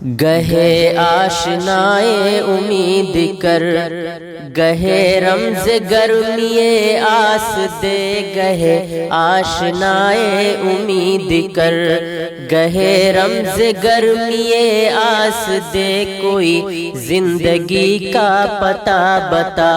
گہے آشنائے امید کر، گہے رمز گرمیے آس دے، گہے آشنائے امید کر، گہے رمز گرمیے آس دے، کوئی زندگی کا پتہ بتا،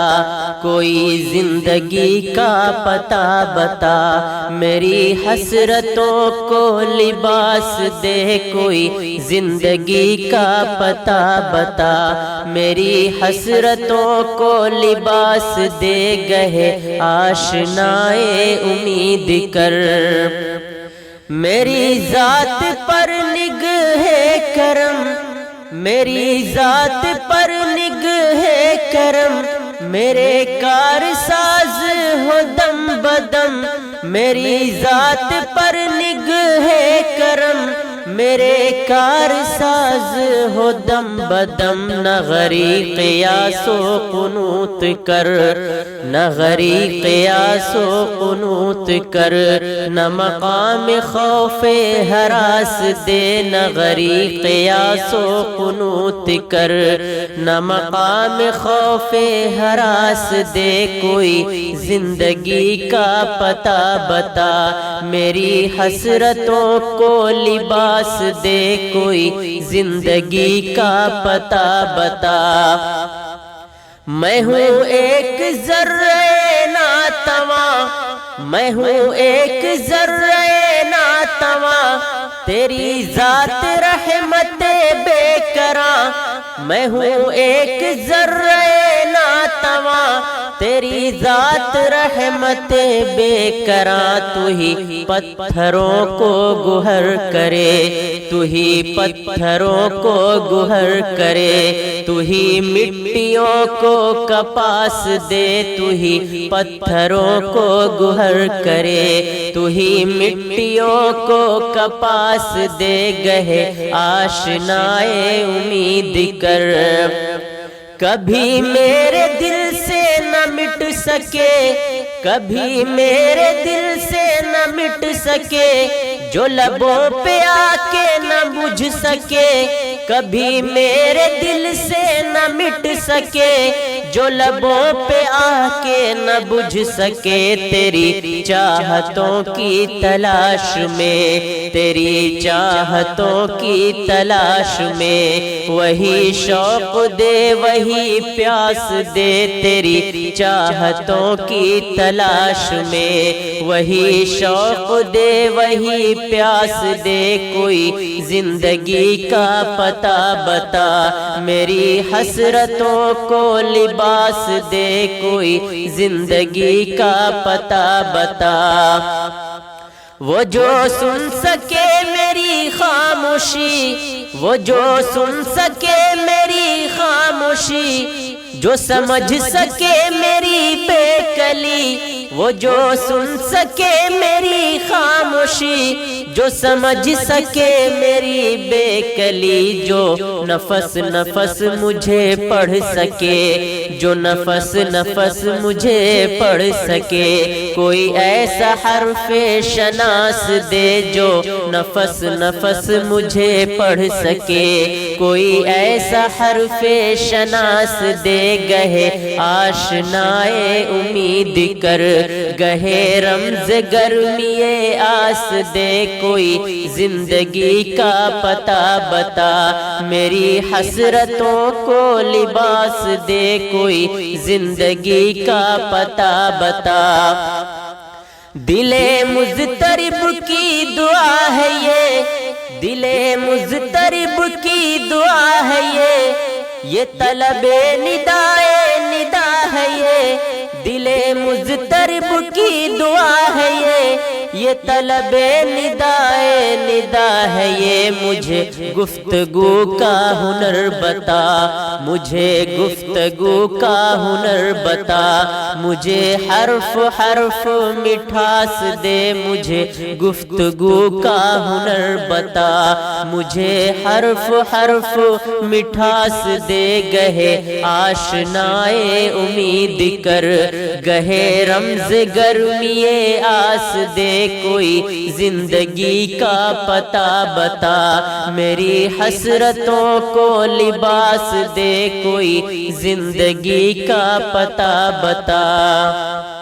کوئی زندگی کا پتہ بتا، میری حسرتوں کو لباس دے، کوئی زندگی کا پتہ بتا، میری حسرتوں کو لباس دے، گہے آشنائے امید کر، میری ذات پر نگہ کرم، میری ذات پر نگہ کرم، میرے کار ساز ہو دم بدم، میری ذات پر نگہ کرم، میرے کار ساز ہو دم بدم، نہ غریق یاس و قنوت کر، نہ غریق یاس و قنوت کر، نہ مقام خوف ہراس دے، نہ غریق یاس و قنوت کر، نہ مقام خوف ہراس دے، کوئی زندگی کا پتہ بتا، میری حسرتوں کو لباس دے، کوئی زندگی کا پتہ بتا، میں ہوں ایک ذرے ناتواں، میں ہوں ایک ذرے ناتواں، تیری ذات رحمت بے کراں، میں ہوں ایک ذرے ناتواں، تیری ذات رحمت بے کراں، تو ہی پتھروں کو گوہر کرے، تو ہی پتھروں کو گوہر کرے، تو ہی مٹیوں کو کپاس دے، تو ہی پتھروں کو گوہر کرے، تو ہی مٹیوں کو کپاس دے، گہے آشنائے امید کر، کبھی میرے دل سے نہ مٹ سکے، کبھی میرے دل سے نہ مٹ سکے، جو لبوں پہ آ کے نہ بجھ سکے، کبھی میرے دل سے نہ مٹ سکے، جو لبوں پہ آ کے نہ بجھ سکے، تیری چاہتوں کی تلاش میں، تیری چاہتوں کی تلاش میں، وہی شوق دے وہی پیاس دے، تیری چاہتوں کی تلاش میں، وہی شوق دے وہی پیاس دے، کوئی زندگی کا پتہ بتا، میری حسرتوں کو لباس دے، کوئی زندگی کا پتہ بتا، وہ جو سن سکے میری خاموشی، وہ جو سن سکے میری خاموشی، جو سمجھ سکے میری بے کلی، وہ جو سن سکے میری خاموشی، جو سمجھ سکے میری بے کلی، جو نفس نفس مجھے پڑھ سکے، جو نفس نفس مجھے پڑھ سکے، کوئی ایسا حرف شناس دے، جو نفس نفس مجھے پڑھ سکے، کوئی ایسا حرف شناس دے، گہے آشنائے امید کر، گہے رمز گرمیے آس دے، کوئی زندگی کا پتہ بتا، میری حسرتوں کو لباس دے، کوئی زندگی کا پتہ بتا، دل مضطرب کی دعا ہے یہ، دل مضطرب کی دعا ہے یہ طلب ندائے ندا ہے یہ، دل مضطرب کی دعا ہے یہ طلب ندائے ندا ہے یہ، مجھے گفتگو کا ہنر بتا، مجھے گفتگو کا ہنر بتا، مجھے حرف حرف مٹھاس دے، مجھے گفتگو کا ہنر بتا، مجھے حرف حرف مٹھاس دے، گہے آشنائے امید کر، گہے رمز گرمیے آس دے، کوئی زندگی کا پتہ بتا، میری حسرتوں کو لباس دے کوئی زندگی کا پتہ بتا۔